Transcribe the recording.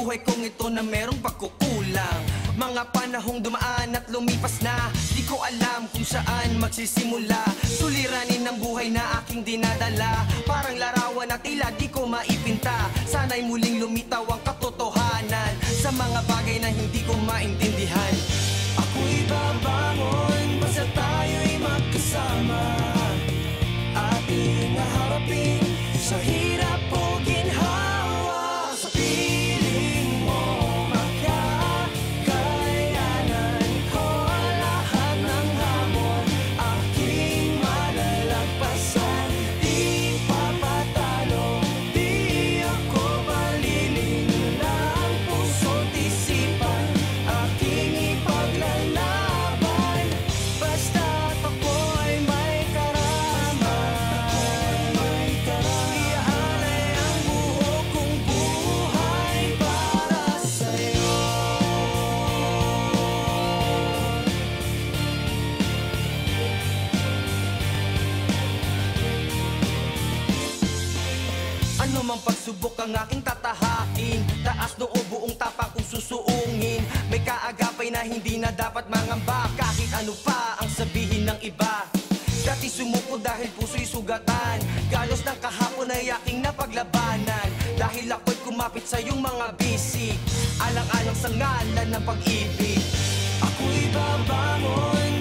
buhay kong ito na merong pagkukulang. Mga panahong dumaan at lumipas na, di ko alam kung saan magsisimula. Suliranin ng buhay na aking dinadala, parang larawan na tila di ko maipinta. Sana'y muling lumitaw ang katotohanan sa mga bagay na hindi ko maintindihan. Ako'y babangon basta tayo'y magkasama, ating haharapin sa hirap o ginhawa. Sa piling mo makakayanan ko lahat ng hamon, aking malalagpasan. Di papatalo, di ako malilinlang, puso't isipan aking ipaglalaban. Basta't ako'y may karamay, iaalay ang buo kong buhay para sa'yo. Ano mang pagsubok ang aking tatahakin, taas noo buong tapak kong susuungin. May kaagapay na hindi na dapat mangamba, kahit ano pa ang sabihin ng iba. Dati sumuko dahil puso'y sugatan, galos ng kahapon ay aking napaglabanan. Dahil ako'y kumapit sa iyong mga bisig, alang-alang sa ngalan ng pag-ibig. Ako'y babangon